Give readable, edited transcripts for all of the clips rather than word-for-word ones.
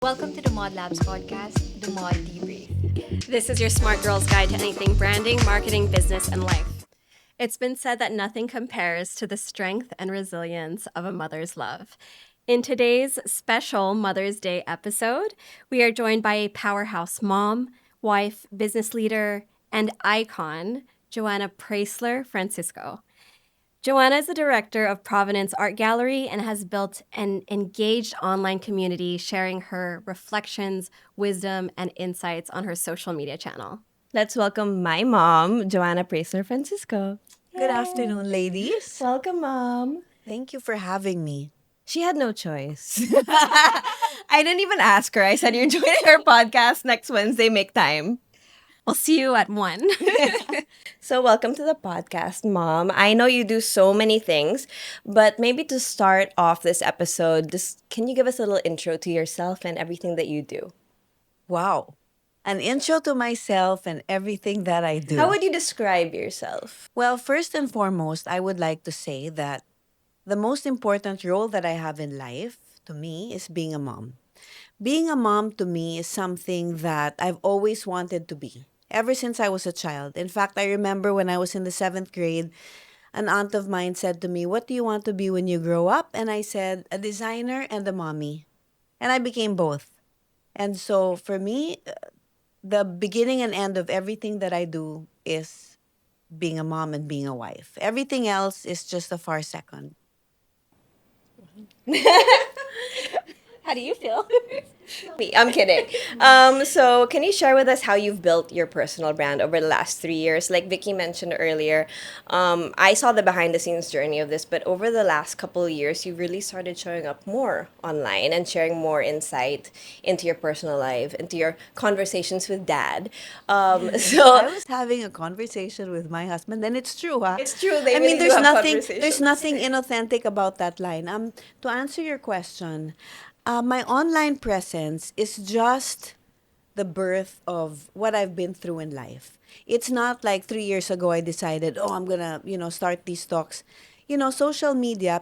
Welcome to the Mod Labs podcast, the Mod Debrief. This is your smart girl's guide to anything branding, marketing, business, and life. It's been said that nothing compares to the strength and resilience of a mother's love. In today's special Mother's Day episode, we are joined by a powerhouse mom, wife, business leader, and icon, Joanna Preysler Francisco. Joanna is the director of Provenance Art Gallery and has built an engaged online community sharing her reflections, wisdom, and insights on her social media channel. Let's welcome my mom, Joanna Preysler Francisco. Good afternoon, ladies. Welcome, Mom. Thank you for having me. She had no choice. I didn't even ask her. I said, "You're joining our podcast next Wednesday. Make time." I'll see you at 1. So, welcome to the podcast, Mom. I know you do so many things, but maybe to start off this episode, just can you give us a little intro to yourself and everything that you do? Wow. An intro to myself and everything that I do. How would you describe yourself? Well, first and foremost, I would like to say that the most important role that I have in life to me is being a mom. Being a mom to me is something that I've always wanted to be ever since I was a child. In fact, I remember when I was in the 7th grade, an aunt of mine said to me, "What do you want to be when you grow up?" And I said, "A designer and a mommy." And I became both. And so for me, the beginning and end of everything that I do is being a mom and being a wife. Everything else is just a far second. How do you feel? I'm kidding. So can you share with us how you've built your personal brand over the last 3 years? Like Vicky mentioned earlier, I saw the behind the scenes journey of this, but over the last couple of years, you've really started showing up more online and sharing more insight into your personal life, into your conversations with dad. I So was having a conversation with my husband, and it's true, huh? it's true, they I really mean, do have conversations. there's nothing inauthentic about that line. To answer your question, my online presence is just the birth of what I've been through in life. It's not like 3 years ago I decided, oh, I'm gonna, start these talks. Social media.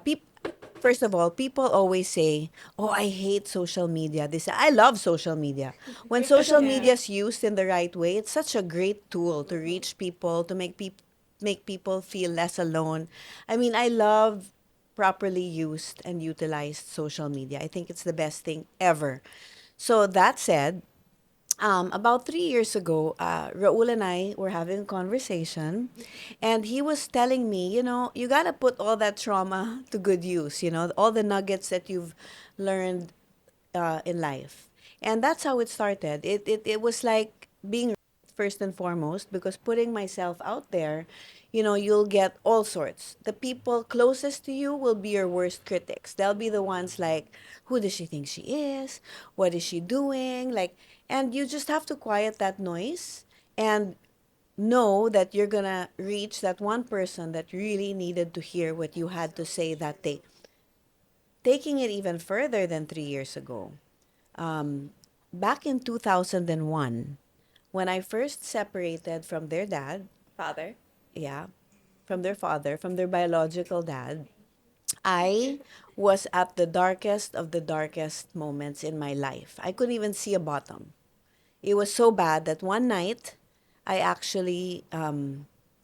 First of all, people always say, "Oh, I hate social media." I love social media. When social media is used in the right way, it's such a great tool to reach people, to make people feel less alone. I mean, I love properly used and utilized social media. I think it's the best thing ever. So that said, about 3 years ago, Raul and I were having a conversation, and he was telling me, you got to put all that trauma to good use, all the nuggets that you've learned in life. And that's how it started. It was like being first and foremost, because putting myself out there, you'll get all sorts. The people closest to you will be your worst critics. They'll be the ones like, who does she think she is? What is she doing? Like, and you just have to quiet that noise and know that you're gonna reach that one person that really needed to hear what you had to say that day. Taking it even further than 3 years ago, um, back in 2001, when I first separated from their dad, Father. yeah, from their biological dad, I was at the darkest of the darkest moments in my life. I couldn't even see a bottom. It was so bad that one night I actually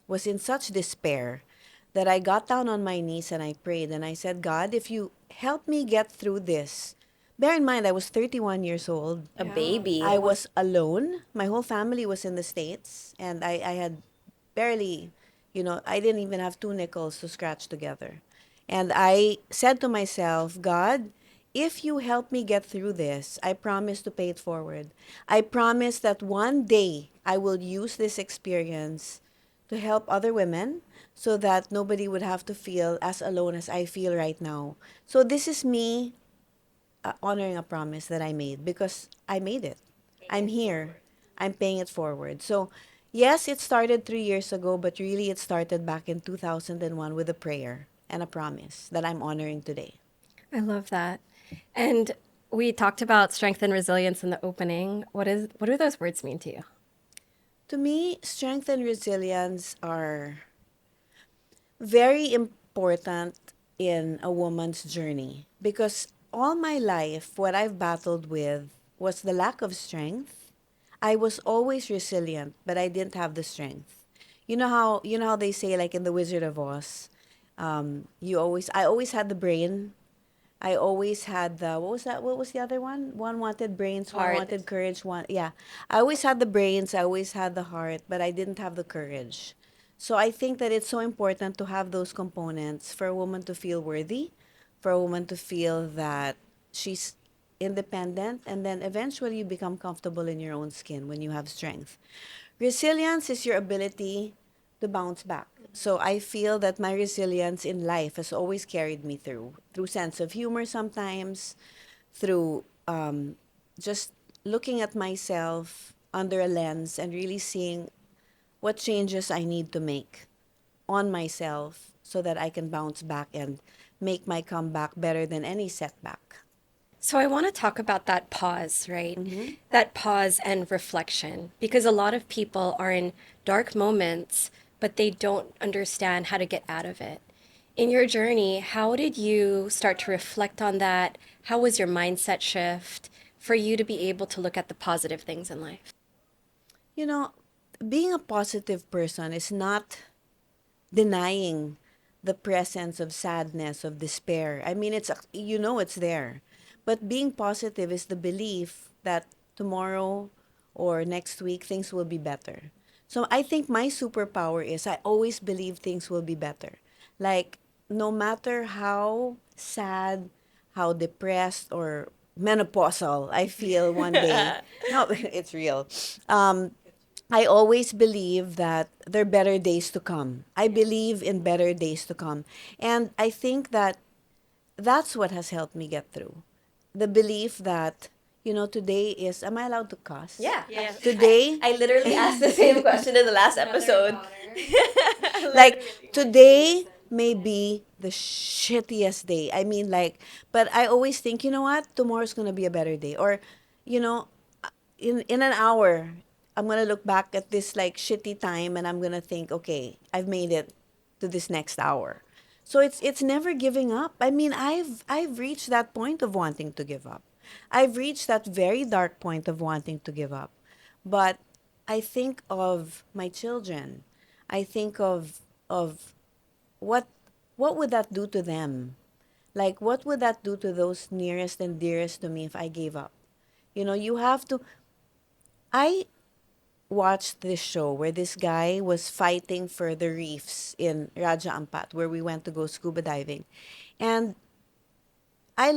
was in such despair that I got down on my knees and I prayed and I said, "God, if you help me get through this." Bear in mind, I was 31 years old. A baby. I was alone. My whole family was in the States, and I had barely, I didn't even have 2 nickels to scratch together. And I said to myself, "God, if you help me get through this, I promise to pay it forward. I promise that one day I will use this experience to help other women so that nobody would have to feel as alone as I feel right now." So this is me honoring a promise that I made because I made it. I'm here. I'm paying it forward. So, yes, it started 3 years ago, but really it started back in 2001 with a prayer and a promise that I'm honoring today. I love that. And we talked about strength and resilience in the opening. What do those words mean to you? To me, strength and resilience are very important in a woman's journey because all my life, what I've battled with was the lack of strength. I was always resilient, but I didn't have the strength. You know how they say, like in the Wizard of Oz, I always had the brain. I always had the, what was that? What was the other one? One wanted brains, one Heart. wanted courage, one, yeah. I always had the brains, I always had the heart, but I didn't have the courage. So I think that it's so important to have those components for a woman to feel worthy, for a woman to feel that she's independent, and then eventually you become comfortable in your own skin when you have strength. Resilience is your ability to bounce back. So I feel that my resilience in life has always carried me through sense of humor sometimes, through just looking at myself under a lens and really seeing what changes I need to make on myself so that I can bounce back and make my comeback better than any setback. So I want to talk about that pause, right? That pause and reflection, because a lot of people are in dark moments, but they don't understand how to get out of it. In your journey, how did you start to reflect on that? How was your mindset shift for you to be able to look at the positive things in life? You know, being a positive person is not denying the presence of sadness, of despair. I mean, it's there. But being positive is the belief that tomorrow or next week things will be better. So I think my superpower is I always believe things will be better. Like, no matter how sad, how depressed or menopausal I feel one day, no, it's real. Um, I always believe that there are better days to come. I believe in better days to come. And I think that that's what has helped me get through. The belief that, today is, am I allowed to cuss? Yeah. Yeah. Today, I literally asked the same question in the last episode. like, today may be the shittiest day. I mean, like, but I always think, you know what? Tomorrow's going to be a better day. Or, you know, in an hour, I'm gonna look back at this like shitty time and I'm gonna think, okay, I've made it to this next hour. So it's never giving up. I mean, I've reached that point of wanting to give up. I've reached that very dark point of wanting to give up. But I think of my children. I think of what what would that do to them? Like, what would that do to those nearest and dearest to me if I gave up? You have to. I watched this show where this guy was fighting for the reefs in Raja Ampat, where we went to go scuba diving. And I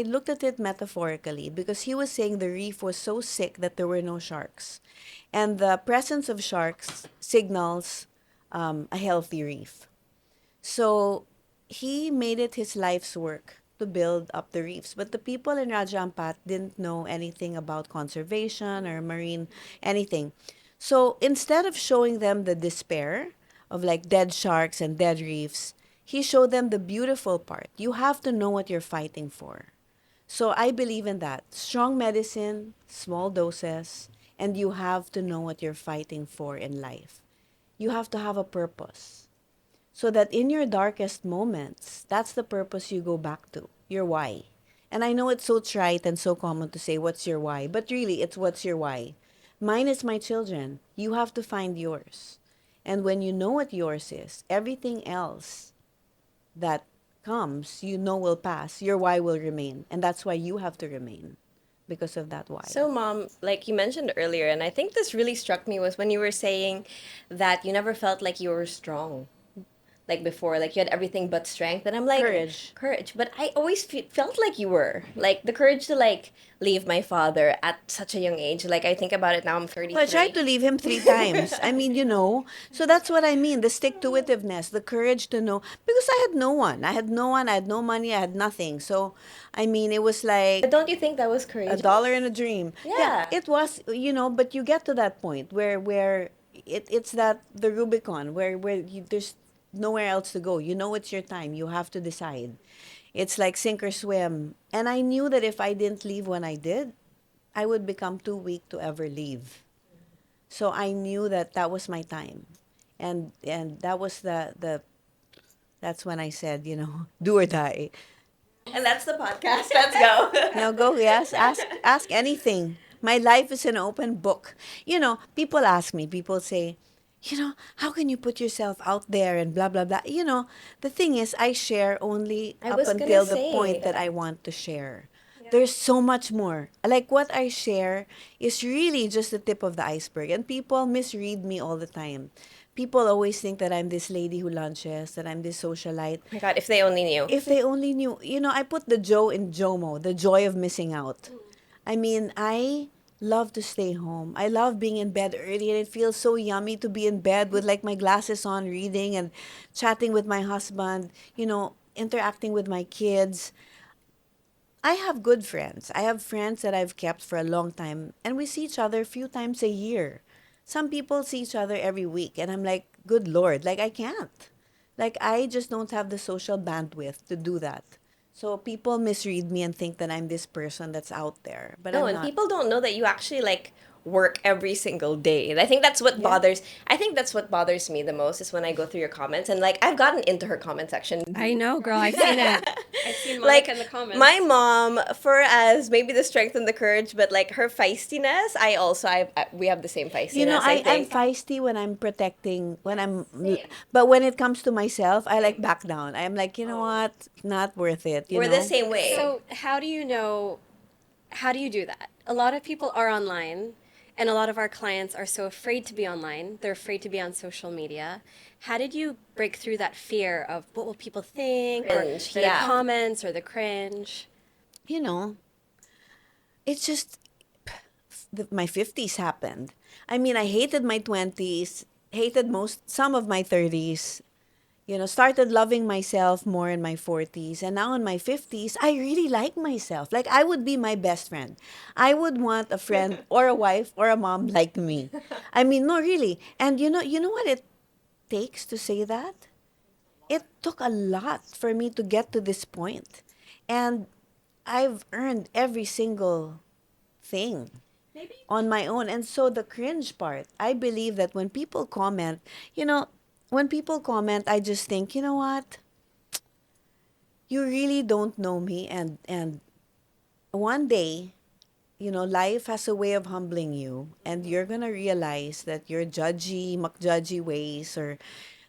looked at it metaphorically because he was saying the reef was so sick that there were no sharks. And the presence of sharks signals a healthy reef. So he made it his life's work to build up the reefs. But the people in Raja Ampat didn't know anything about conservation or marine anything. So instead of showing them the despair of like dead sharks and dead reefs, he showed them the beautiful part. You have to know what you're fighting for. So I believe in that. Strong medicine, small doses, and you have to know what you're fighting for in life. You have to have a purpose. So that in your darkest moments, that's the purpose you go back to, your why. And I know it's so trite and so common to say, what's your why? But really, it's what's your why. Mine is my children. You have to find yours. And when you know what yours is, everything else that comes, will pass. Your why will remain. And that's why you have to remain because of that why. So, Mom, like you mentioned earlier, and I think this really struck me was when you were saying that you never felt like you were strong. Like before, like you had everything but strength. And I'm like, Courage. But I always felt like you were. Like the courage to like leave my father at such a young age. Like I think about it now, I'm 33. Well, I tried to leave him 3 times. I mean, so that's what I mean. The stick-to-itiveness, the courage to know. Because I had no one. I had no one. I had no money. I had nothing. So, I mean, it was like But don't you think that was a courageous? dollar and a dream. Yeah. It was, but you get to that point where it's that the Rubicon where there's nowhere else to go. It's your time. You have to decide. It's like sink or swim. And I knew that if I didn't leave when I did, I would become too weak to ever leave. So I knew that that was my time. And that was the that's when I said, do or die. And that's the podcast. Let's go. Now go, yes, ask anything. My life is an open book. People ask me, people say, how can you put yourself out there and blah blah blah. The thing is I share only I up was gonna until the say. point that I want to share. There's so much more. Like what I share is really just the tip of the iceberg. And people misread me all the time. People always think that I'm this lady who lunches, that I'm this socialite. Oh my God, if they only knew. If they only knew, I put the Joe in JOMO, the joy of missing out. I mean, I love to stay home. I love being in bed early, and it feels so yummy to be in bed with like my glasses on, reading and chatting with my husband, interacting with my kids. I have good friends. I have friends that I've kept for a long time, and we see each other a few times a year. Some people see each other every week, and I'm like, good Lord, like I can't. Like I just don't have the social bandwidth to do that. So people misread me and think that I'm this person that's out there, but No, I'm and not. people don't know that you actually like work every single day. And I think that's what bothers me the most is when I go through your comments and like I've gotten into her comment section. I know, girl. I've seen it. I've seen Monica Like in the comments. my mom, for as maybe the strength and the courage, but like her feistiness, we have the same feistiness. I'm think. feisty when I'm protecting, but when it comes to myself, I like back down. I'm like, you know what? Not worth it, We're the same way. So, how do you know? How do you do that? A lot of people are online, and a lot of our clients are so afraid to be online. They're afraid to be on social media. How did you break through that fear of what will people think, Cringe, or the yeah. comments, or the cringe? You know, it's just my 50s happened. I mean, I hated my 20s, hated some of my 30s, started loving myself more in my 40s. And now in my 50s, I really like myself. Like, I would be my best friend. I would want a friend or a wife or a mom like me. I mean, no, really. And you know what it takes to say that? It took a lot for me to get to this point. And I've earned every single thing on my own. And so the cringe part, I believe that when people comment, I just think, you know what? You really don't know me, and one day, life has a way of humbling you, and you're going to realize that your judgy, makjudgy ways or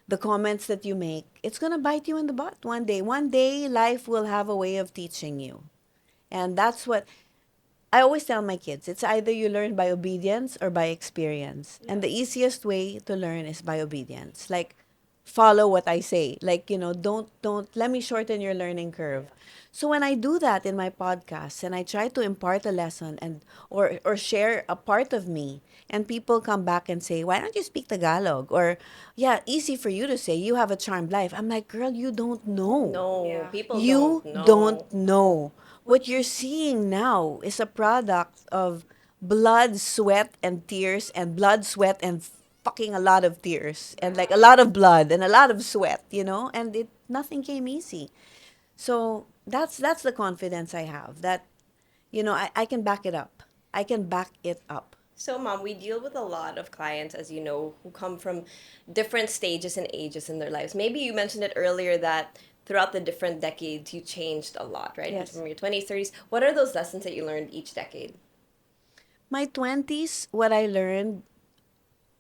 the comments that you make, it's going to bite you in the butt one day. One day life will have a way of teaching you. And that's what I always tell my kids, it's either you learn by obedience or by experience. And the easiest way to learn is by obedience. Like, follow what I say. Like, don't let me shorten your learning curve. So when I do that in my podcast and I try to impart a lesson or share a part of me, and people come back and say, why don't you speak Tagalog? Or, yeah, easy for you to say, you have a charmed life. I'm like, girl, you don't know. No, people You don't know. don't know. What you're seeing now is a product of blood, sweat, and tears, and blood, sweat, and fucking a lot of tears, and like a lot of blood and a lot of sweat, and nothing came easy. So that's the confidence I have that, I can back it up. I can back it up. So, Mom, we deal with a lot of clients, as you know, who come from different stages and ages in their lives. Maybe you mentioned it earlier that throughout the different decades, you changed a lot, right? Yes. From your 20s, 30s. What are those lessons that you learned each decade? My 20s, what I learned,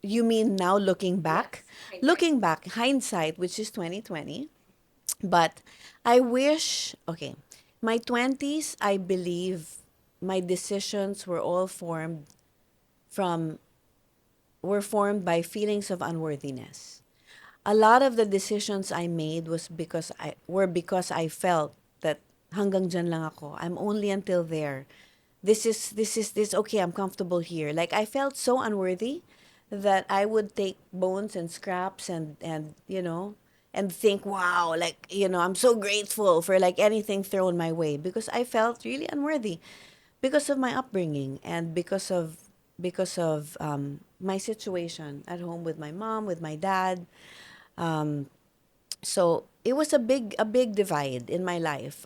you mean now looking back? Yes. Looking back, hindsight, which is 2020. But I wish, okay, my 20s, I believe my decisions were all from were formed by feelings of unworthiness. A lot of the decisions I made because I felt that hanggang dyan lang ako. I'm only until there. This okay, I'm comfortable here. Like I felt so unworthy that I would take bones and scraps and think, wow, like, I'm so grateful for like anything thrown my way because I felt really unworthy because of my upbringing and because of my situation at home with my mom, with my dad. Um, so it was a big divide in my life.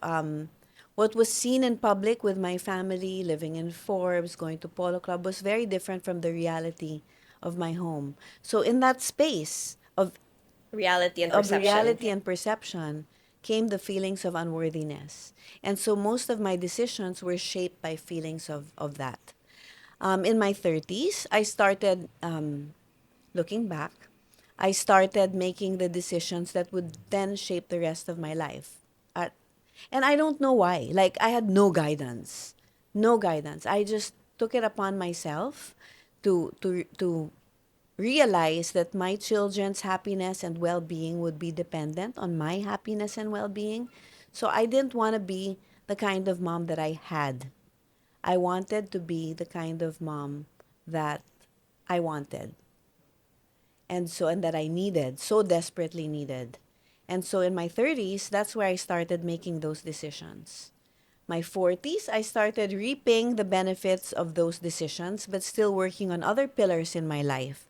What was seen in public with my family, living in Forbes, going to Polo Club, was very different from the reality of my home. So in that space Reality and of perception. reality and perception, came the feelings of unworthiness. And so most of my decisions were shaped by feelings of that. In my 30s, I started, looking back, I started making the decisions that would then shape the rest of my life. Uh, and I don't know why. Like, I had no guidance. No guidance. I just took it upon myself to realize that my children's happiness and well-being would be dependent on my happiness and well-being. So I didn't want to be the kind of mom that I had. I wanted to be the kind of mom that I wanted. And that I needed, so desperately needed. And so in my 30s, that's where I started making those decisions. My 40s, I started reaping the benefits of those decisions, but still working on other pillars in my life.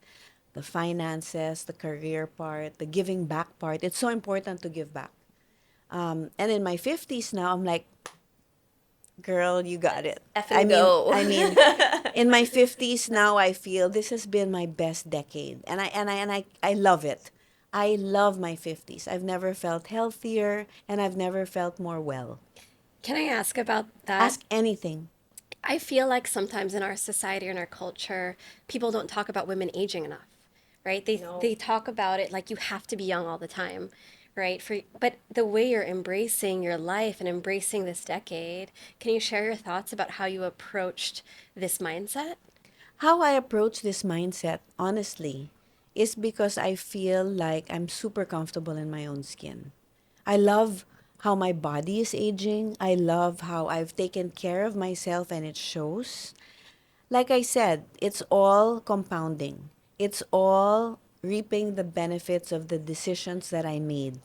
The finances, the career part, the giving back part. It's so important to give back. And in my 50s now, I'm like, girl, you got it. Effing go. I mean, in my 50s now, I feel this has been my best decade. And I love it. I love my 50s. I've never felt healthier and I've never felt more well. Can I ask about that? Ask anything. I feel like sometimes in our society or in our culture, people don't talk about women aging enough, right? They talk about it like you have to be young all the time, right? But the way you're embracing your life and embracing this decade, can you share your thoughts about how you approached this mindset? How I approach this mindset, honestly, is because I feel like I'm super comfortable in my own skin. I love how my body is aging. I love how I've taken care of myself and it shows. Like I said, it's all compounding. It's all reaping the benefits of the decisions that I made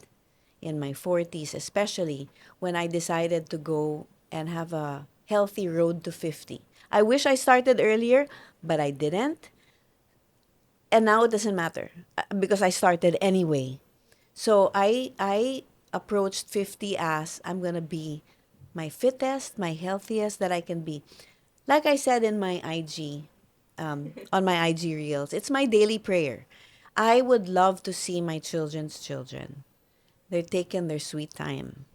in my 40s, especially when I decided to go and have a healthy road to 50. I wish I started earlier, but I didn't. And now it doesn't matter because I started anyway. So I approached 50 as I'm going to be my fittest, my healthiest that I can be. Like I said in my IG, on my IG reels, it's my daily prayer. I would love to see my children's children. They're taking their sweet time.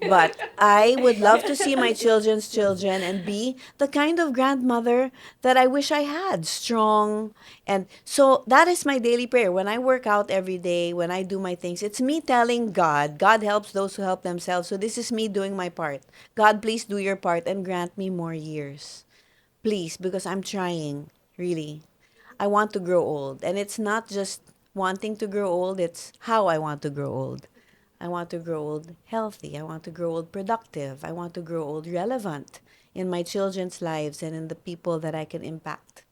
But I would love to see my children's children and be the kind of grandmother that I wish I had, strong. And so that is my daily prayer. When I work out every day, when I do my things, it's me telling God, God helps those who help themselves. So this is me doing my part. God, please do your part and grant me more years. Please, because I'm trying, really. I want to grow old. And it's not just wanting to grow old, it's how I want to grow old. I want to grow old healthy. I want to grow old productive. I want to grow old relevant in my children's lives and in the people that I can impact.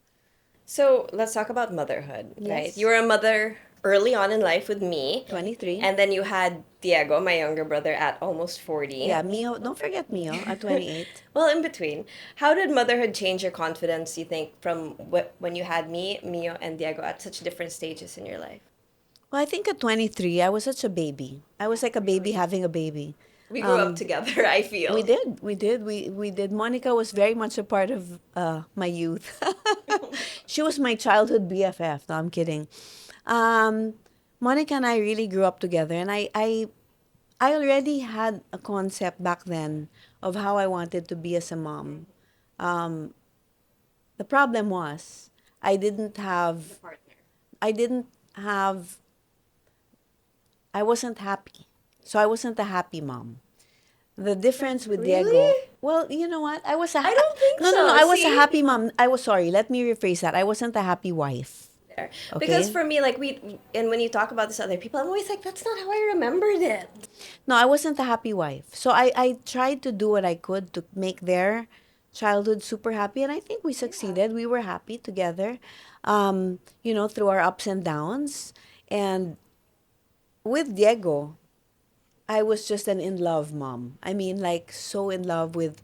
So let's talk about motherhood, right? Yes. You were a mother early on in life with me. 23. And then you had Diego, my younger brother, at almost 40. Yeah, Mio, don't forget Mio at 28. Well, in between. How did motherhood change your confidence, you think, from when you had me, Mio, and Diego at such different stages in your life? Well, I think at 23, I was such a baby. I was like a baby having a baby. We grew up together, I feel. We did. Monica was very much a part of my youth. She was my childhood BFF. No, I'm kidding. Monica and I really grew up together, and I already had a concept back then of how I wanted to be as a mom. The problem was I didn't have, I didn't have, I wasn't happy. So I wasn't a happy mom. The difference with Diego. Really? Well, you know what? I was a I don't think no, so. I was a See? happy mom. I was sorry. Let me rephrase that. I wasn't a happy wife. There. Okay. Because for me, like, and when you talk about this to other people, I'm always like, that's not how I remembered it. No, I wasn't a happy wife. So I tried to do what I could to make their childhood super happy, and I think we succeeded. We were happy together, through our ups and downs. And with Diego, I was just an in love mom. I mean, like, so in love with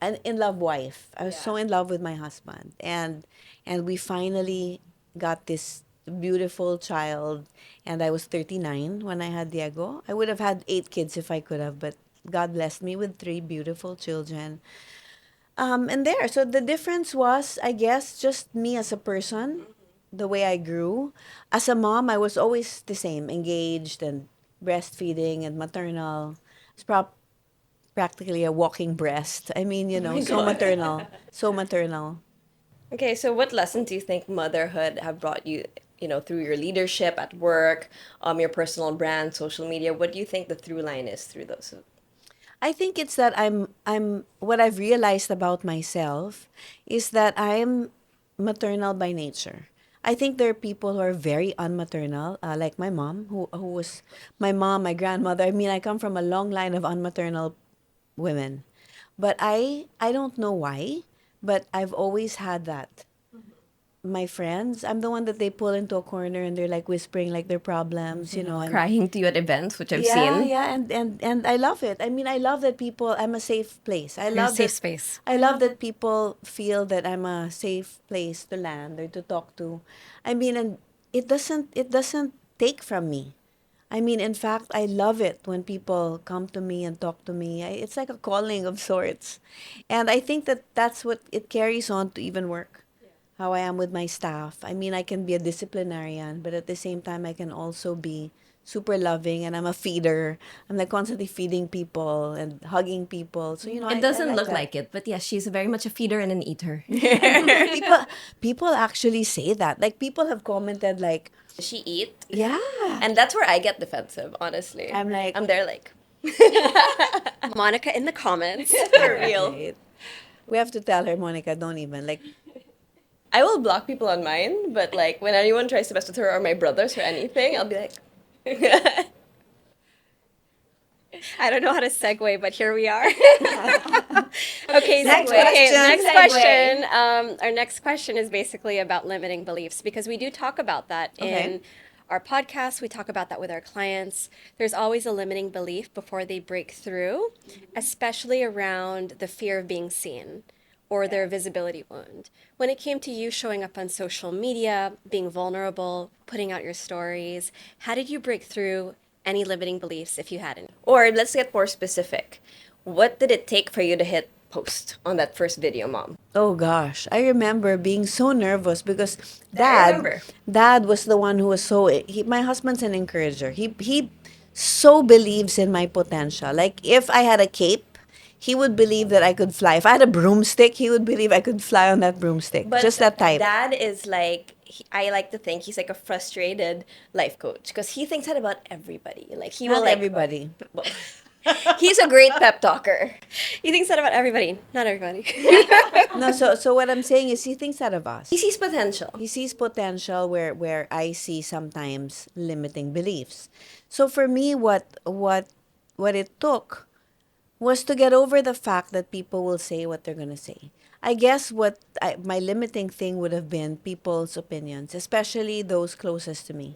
an in love wife. I was so in love with my husband, and we finally got this beautiful child. And I was 39 when I had Diego. I would have had 8 kids if I could have, but God blessed me with 3 beautiful children. So the difference was, I guess, just me as a person, the way I grew. As a mom, I was always the same, engaged and breastfeeding and maternal. It's practically a walking breast. I mean, Oh my so God. maternal, so maternal. Okay, so what lessons do you think motherhood have brought you, through your leadership at work, your personal brand, social media? What do you think the through line is through those? I think it's that I'm what I've realized about myself is that I'm maternal by nature. I think there are people who are very unmaternal, like my mom, who was my mom, my grandmother. I mean, I come from a long line of unmaternal women, but I don't know why, but I've always had that. My friends, I'm the one that they pull into a corner and they're like whispering like their problems, and Crying to you at events, which I've yeah, seen. yeah, and I love it. I mean, I love that people. I'm a safe place. I Your love safe that. space. I love that people feel that I'm a safe place to land or to talk to. I mean, and it doesn't take from me. I mean, in fact, I love it when people come to me and talk to me. It's like a calling of sorts, and I think that that's what it carries on to even work. How I am with my staff. I mean, I can be a disciplinarian, but at the same time, I can also be super loving, and I'm a feeder. I'm like constantly feeding people and hugging people. So, It I doesn't like look that. like it, but yes, she's very much a feeder and an eater. people, people actually say that. Like, people have commented, like, Does she eat? yeah. And that's where I get defensive, honestly. I'm like, I'm there like, Monica in the comments. for real. right. We have to tell her, Monica, don't even. Like, I will block people on mine, but like when anyone tries to mess with her or my brothers or anything, I'll be like, I don't know how to segue, but here we are. Okay, Next okay, question. next Segue. question. Our next question is basically about limiting beliefs because we do talk about that Okay. in our podcast. We talk about that with our clients. There's always a limiting belief before they break through, especially around the fear of being seen or their visibility wound. When it came to you showing up on social media, being vulnerable, putting out your stories, how did you break through any limiting beliefs if you had any? or let's get more specific. What did it take for you to hit post on that first video, mom? oh gosh, I remember being so nervous because I remember. dad was the one who was my husband's an encourager. He so believes in my potential. Like, if I had a cape, he would believe that I could fly. If I had a broomstick, he would believe I could fly on that broomstick. But Just that type. dad is like, I like to think he's like a frustrated life coach because he thinks that about everybody. Like he will Not like, everybody. well, he's a great pep talker. He thinks that about everybody, not everybody. No, so what I'm saying is he thinks that of us. He sees potential. He sees potential where I see sometimes limiting beliefs. So for me, what it took was to get over the fact that people will say what they're gonna say. I guess my limiting thing would have been people's opinions, especially those closest to me.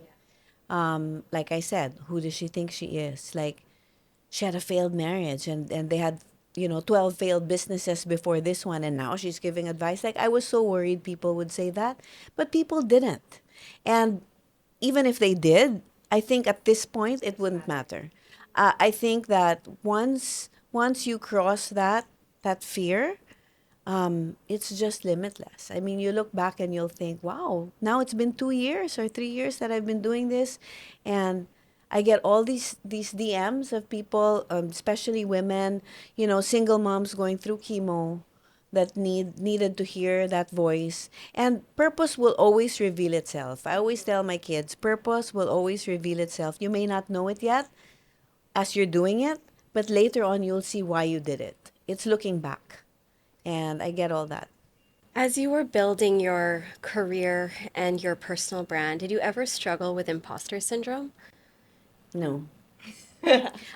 Like I said, who does she think she is? Like, she had a failed marriage, and they had 12 failed businesses before this one, and now she's giving advice. Like, I was so worried people would say that, but people didn't. And even if they did, I think at this point it wouldn't matter. I think that once you cross that fear, it's just limitless. I mean, you look back and you'll think, wow, now it's been 2 years or 3 years that I've been doing this, and I get all these DMs of people, especially women, single moms going through chemo that needed to hear that voice. And purpose will always reveal itself. I always tell my kids, purpose will always reveal itself. You may not know it yet as you're doing it, but later on you'll see why you did it. It's looking back. And I get all that. As you were building your career and your personal brand, did you ever struggle with imposter syndrome? No.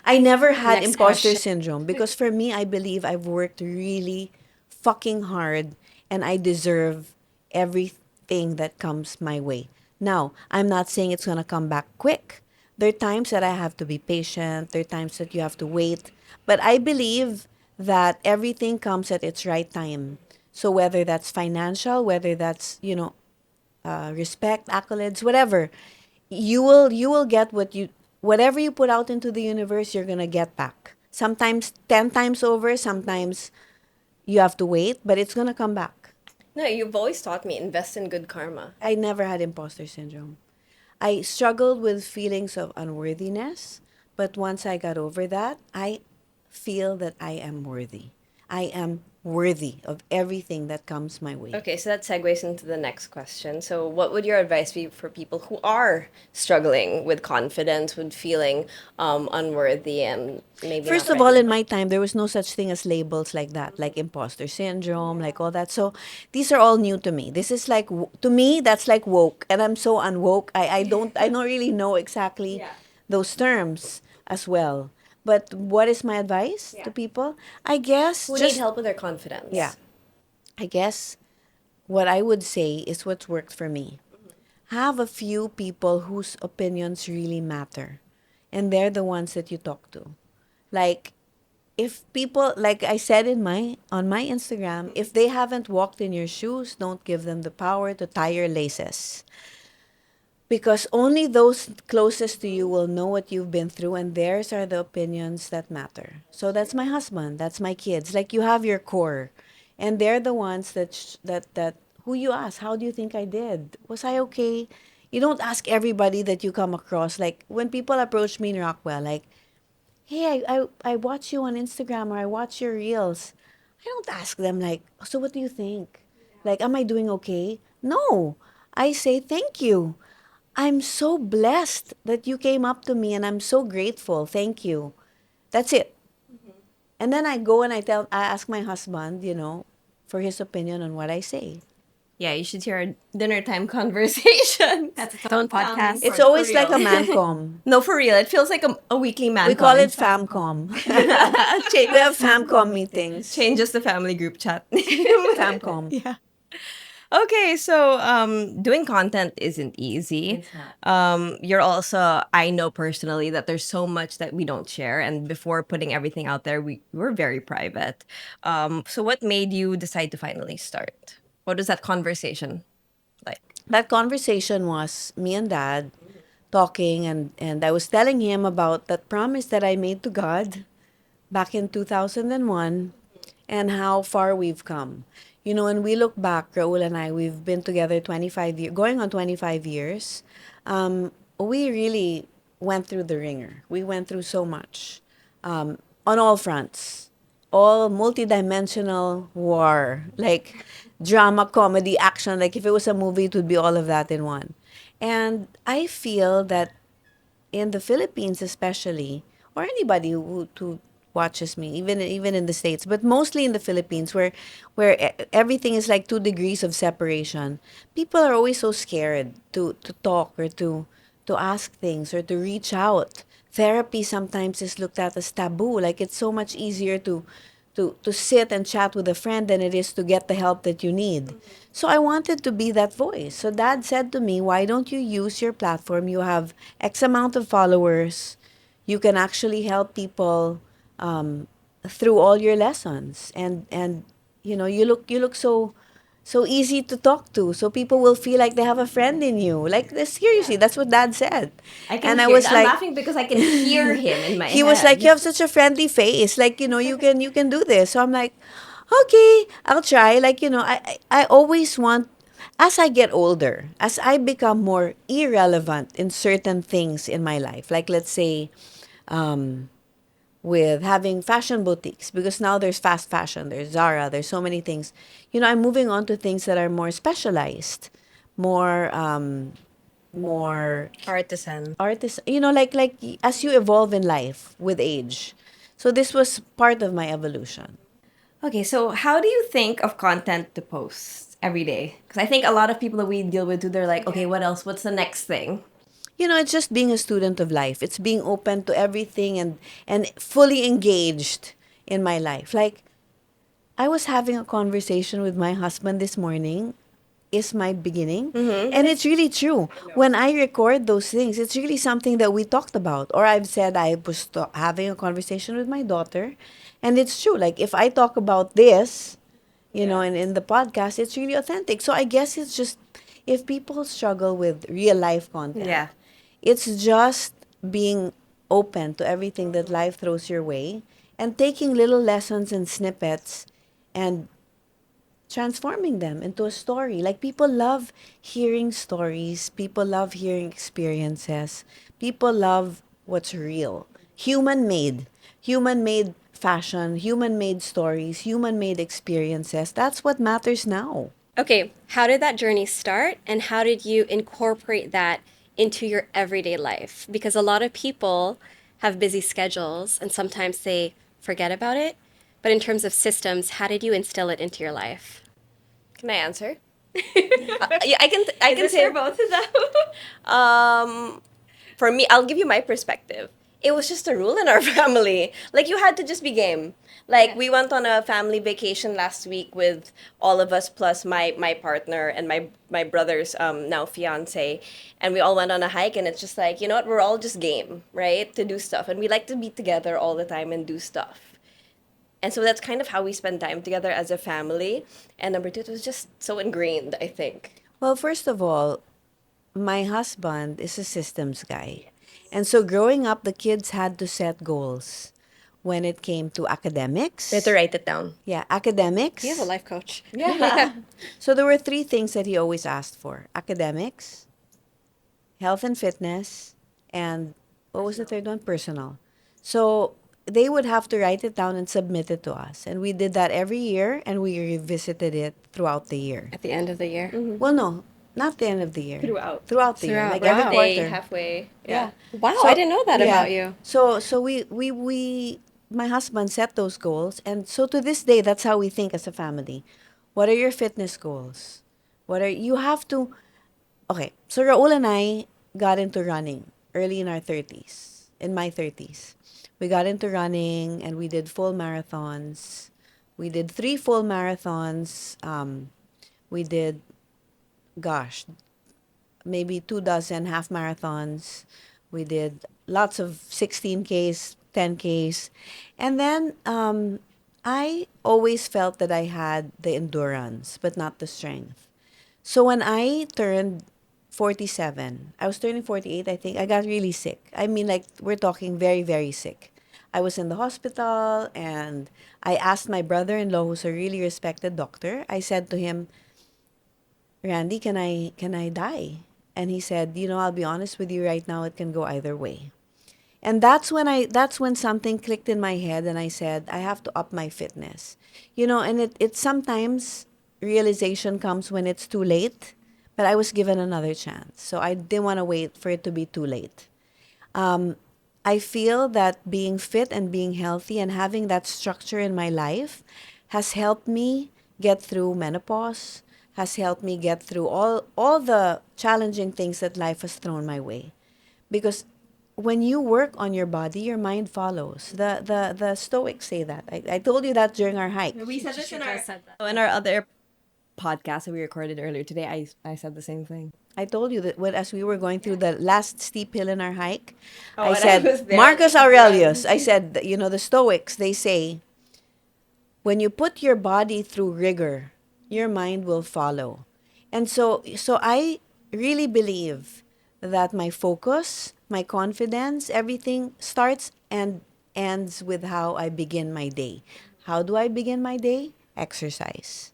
I never had Next imposter question. syndrome because for me, I believe I've worked really fucking hard and I deserve everything that comes my way. Now, I'm not saying it's going to come back quick. There are times that I have to be patient, there are times that you have to wait, but I believe that everything comes at its right time. So whether that's financial, whether that's, respect, accolades, whatever, you will get whatever you put out into the universe, you're gonna get back. Sometimes 10 times over, sometimes you have to wait, but it's gonna come back. No, you've always taught me invest in good karma. I never had imposter syndrome. I struggled with feelings of unworthiness But once I got over that, I feel that I am worthy. I am worthy of everything that comes my way. Okay, so that segues into the next question. So, what would your advice be for people who are struggling with confidence, with feeling unworthy, and maybe First not of all, ready? in my time, there was no such thing as labels like that, like imposter syndrome, like all that. So these are all new to me. This is like, to me, that's like woke. And I'm so unwoke. I don't really know exactly Yeah. those terms as well. But what is my advice to Yeah. people? I guess Who need just, help with their confidence? yeah, I guess what I would say is what's worked for me. Have a few people whose opinions really matter. And they're the ones that you talk to. Like, if people, like I said in my on my Instagram, if they haven't walked in your shoes, don't give them the power to tie your laces. Because only those closest to you will know what you've been through, and theirs are the opinions that matter. So that's my husband, that's my kids. Like, you have your core, and they're the ones that who you ask, how do you think I did? Was I okay? You don't ask everybody that you come across. Like, when people approach me in Rockwell, like, hey, I watch you on Instagram, or I watch your reels. I don't ask them like, so what do you think? Like, am I doing okay? No. I say thank you. I'm so blessed that you came up to me, and I'm so grateful. Thank you. That's it. And then I go and I ask my husband, for his opinion on what I say. Yeah, you should hear our dinner time conversation. That's its own podcast. It's always like a mancom. No, for real. It feels like a weekly man We call con. it famcom. We have famcom meetings. Changes the family group chat. Famcom. Yeah. Okay, so doing content isn't easy. You're also, I know personally that there's so much that we don't share, and before putting everything out there, we were very private. So what made you decide to finally start? What was that conversation like? That conversation was me and Dad talking, and I was telling him about that promise that I made to God back in 2001, and how far we've come. When we look back, Raul and I, we've been together 25 years, going on 25 years. We really went through the ringer. We went through so much, on all fronts, all multidimensional war, like drama, comedy, action. Like, if it was a movie, it would be all of that in one. And I feel that in the Philippines especially, or anybody who watches me, even in the States, but mostly in the Philippines, where everything is like 2 degrees of separation, people are always so scared to talk, or to ask things, or to reach out. Therapy sometimes is looked at as taboo. Like, it's so much easier to sit and chat with a friend than it is to get the help that you need. So I wanted to be that voice. So Dad said to me, why don't you use your platform? You have X amount of followers. You can actually help people, through all your lessons. And you look so easy to talk to. So people will feel like they have a friend in you. Like, seriously, that's what Dad said. I can And I hear. was I'm like, laughing because I can hear him in my he head. was like, you have such a friendly face. Like, you can do this. So I'm like, okay, I'll try. Like, I always want, as I get older, as I become more irrelevant in certain things in my life, like, let's say, with having fashion boutiques, because now there's fast fashion, there's Zara, there's so many things. I'm moving on to things that are more specialized, more Artisan. artist, like as you evolve in life with age. So this was part of my evolution. Okay, so how do you think of content to post every day? Because I think a lot of people that we deal with, they're like, okay, what else? What's the next thing? It's just being a student of life. It's being open to everything, and fully engaged in my life. Like, I was having a conversation with my husband this morning. Is my beginning. And it's really true. When I record those things, it's really something that we talked about. Or I've said I was having a conversation with my daughter. And it's true. Like, if I talk about this, in the podcast, it's really authentic. So I guess it's just, if people struggle with real life content, Yeah. it's just being open to everything that life throws your way, and taking little lessons and snippets, and transforming them into a story. Like, people love hearing stories, people love hearing experiences, people love what's real. human-made fashion, human-made stories, human-made experiences. That's what matters now. Okay, how did that journey start and how did you incorporate that into your everyday life? Because a lot of people have busy schedules and sometimes they forget about it. But in terms of systems, how did you instill it into your life? Can I answer? Yeah, I can say for both of them? for me, I'll give you my perspective. It was just a rule in our family. Like, you had to just be game. Like, we went on a family vacation last week with all of us plus my partner and my brother's now fiance, and we all went on a hike. And it's just like, you know what? We're all just game, right, to do stuff, and we like to be together all the time and do stuff. And so that's kind of how we spend time together as a family. And number two, it was just so ingrained, I think. Well, first of all, my husband is a systems guy. And so growing up, the kids had to set goals when it came to academics. We had to write it down. Yeah, academics. He has a life coach. Yeah. So there were three things that he always asked for: academics, health and fitness, and what was the third one? Personal. So they would have to write it down and submit it to us. And we did that every year, and we revisited it throughout the year. At the end of the year. Well, no, not the end of the year. Throughout. Throughout the year. Throughout. Like Wow. every Day, quarter. halfway. Yeah. Wow, I didn't know that about you. So we my husband set those goals, and so to this day, that's how we think as a family. What are your fitness goals? You have to. Okay, so Raul and I got into running early in our 30s, in my 30s. We got into running and we did full marathons. We did 3 full marathons. We did, gosh, maybe 2 dozen half marathons. We did lots of 16Ks, 10Ks. And then I always felt that I had the endurance, but not the strength. So when I turned 47, I was turning 48, I think, I got really sick. I mean, like, we're talking very, very sick. I was in the hospital, and I asked my brother-in-law, who's a really respected doctor, I said to him, Randy, can I die? And he said, I'll be honest with you right now, it can go either way. And that's when something clicked in my head, and I said, I have to up my fitness. And it sometimes realization comes when it's too late, but I was given another chance. So I didn't want to wait for it to be too late. I feel that being fit and being healthy and having that structure in my life has helped me get through menopause, has helped me get through all the challenging things that life has thrown my way. Because when you work on your body, your mind follows. The Stoics say that. I told you that during our hike. We said this said that. in our other podcast that we recorded earlier today. I said the same thing. I told you that as we were going through the last steep hill in our hike, Oh, I and I said, was there. Marcus Aurelius, I said, the Stoics, they say, when you put your body through rigor, your mind will follow. And so I really believe that my focus, my confidence, everything starts and ends with how I begin my day. How do I begin my day? Exercise.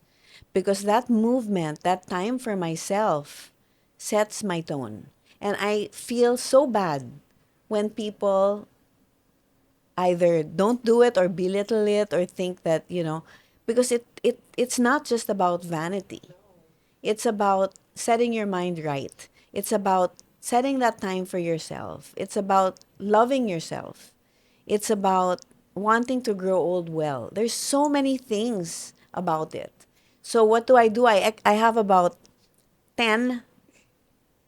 Because that movement, that time for myself, sets my tone. And I feel so bad when people either don't do it or belittle it or think that, because it's not just about vanity. It's about setting your mind right. It's about setting that time for yourself. It's about loving yourself. It's about wanting to grow old well. There's so many things about it. So what do? I have about 10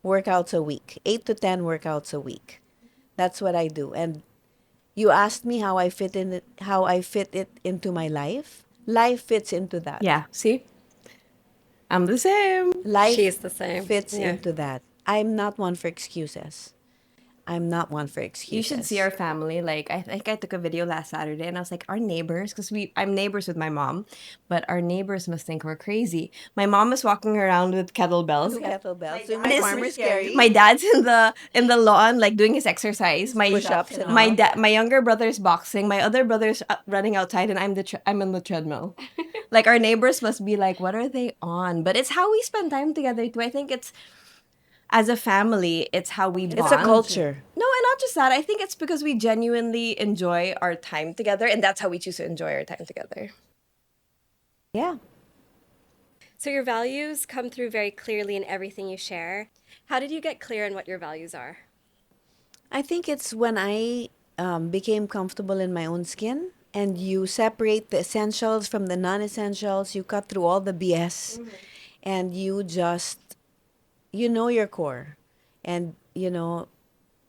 workouts a week, 8 to 10 workouts a week. That's what I do. And you asked me how I fit it into my life. Life fits into that. Yeah. See, I'm the same. Life She's the same. fits Yeah. into that. I'm not one for excuses. I'm not one for excuses. You should see our family. Like, I think I took a video last Saturday, and I was like, our neighbors, because I'm neighbors with my mom, but our neighbors must think we're crazy. My mom is walking around with kettlebells. kettlebells. Doing dad my is farmer's carry. My dad's in the lawn, like doing his exercise. My Push-ups and my all. my younger brother's boxing. My other brother's running outside, and I'm on the treadmill. Like, our neighbors must be like, what are they on? But it's how we spend time together too. I think it's as a family, it's how we bond. It's a culture. No, and not just that. I think it's because we genuinely enjoy our time together, and that's how we choose to enjoy our time together. Yeah. So your values come through very clearly in everything you share. How did you get clear on what your values are? I think it's when I became comfortable in my own skin, and you separate the essentials from the non-essentials. You cut through all the BS, and you know your core. And,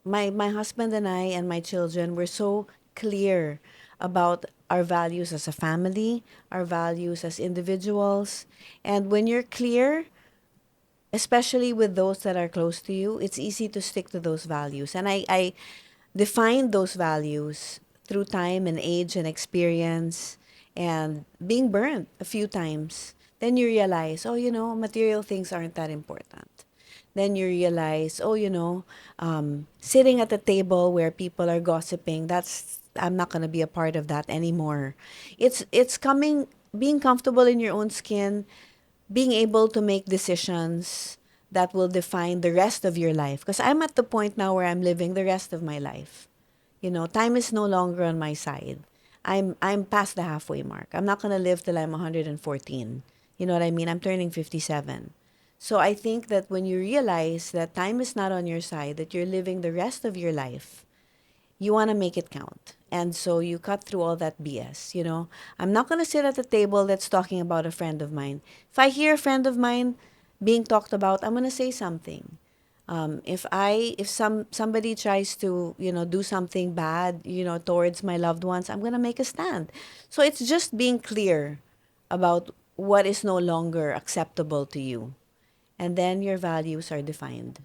my husband and I and my children were so clear about our values as a family, our values as individuals. And when you're clear, especially with those that are close to you, it's easy to stick to those values. And I defined those values through time and age and experience and being burnt a few times. Then you realize, oh, material things aren't that important. Then you realize, oh, sitting at a table where people are gossiping, I'm not going to be a part of that anymore. Being comfortable in your own skin, being able to make decisions that will define the rest of your life. Because I'm at the point now where I'm living the rest of my life. Time is no longer on my side. I'm past the halfway mark. I'm not gonna live till I'm 114. You know what I mean? I'm turning 57. So I think that when you realize that time is not on your side, that you're living the rest of your life, you want to make it count. And so you cut through all that BS, I'm not going to sit at a table that's talking about a friend of mine. If I hear a friend of mine being talked about, I'm going to say something. If somebody tries to, do something bad, towards my loved ones, I'm going to make a stand. So it's just being clear about what is no longer acceptable to you. And then your values are defined.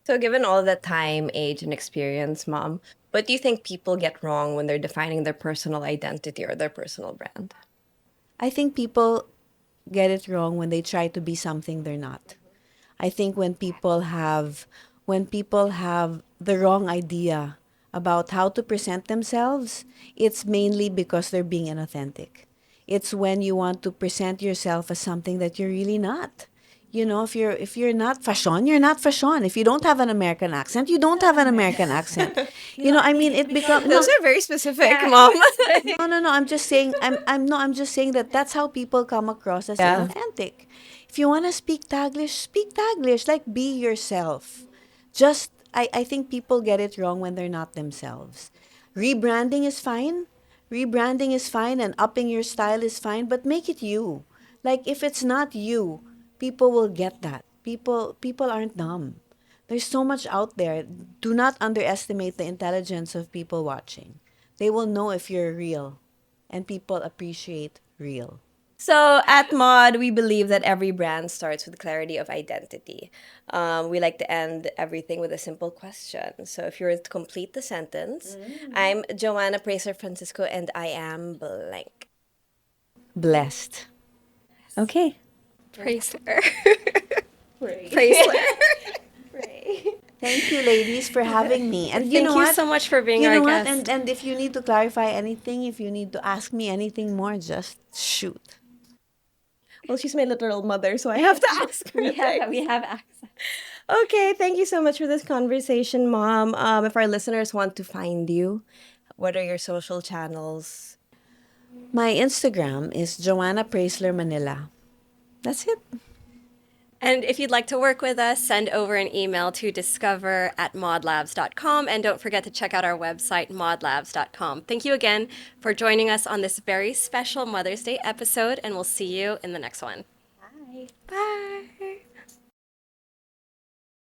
So, given all the time, age, and experience, Mom, what do you think people get wrong when they're defining their personal identity or their personal brand? I think people get it wrong when they try to be something they're not. I think when people have the wrong idea about how to present themselves, it's mainly because they're being inauthentic. It's when you want to present yourself as something that you're really not. If you're not fashion, you're not fashion. If you don't have an American accent, you don't have an American accent. It becomes Those are very specific, Mom. no. I'm just saying that that's how people come across as Yeah. inauthentic. If you want to speak Taglish. Like, be yourself. I think people get it wrong when they're not themselves. Rebranding is fine. Rebranding is fine, and upping your style is fine, but make it you. Like, if it's not you, people will get that. People aren't dumb. There's so much out there. Do not underestimate the intelligence of people watching. They will know if you're real, and people appreciate real. So at Mod, we believe that every brand starts with clarity of identity. We like to end everything with a simple question. So if you were to complete the sentence, I'm Joanna Preysler Francisco, and I am blank. Blessed. Okay. Preysler. Preysler. Thank you, ladies, for having me. And Thank you so much for being our guest. And if you need to clarify anything, if you need to ask me anything more, just shoot. Well, she's my literal mother, so I have to ask her. we have access. Okay, thank you so much for this conversation, Mom. If our listeners want to find you, what are your social channels? My Instagram is Joanna Preysler Manila. That's it. And if you'd like to work with us, send over an email to discover@modlabs.com. And don't forget to check out our website, modlabs.com. Thank you again for joining us on this very special Mother's Day episode, and we'll see you in the next one. Bye.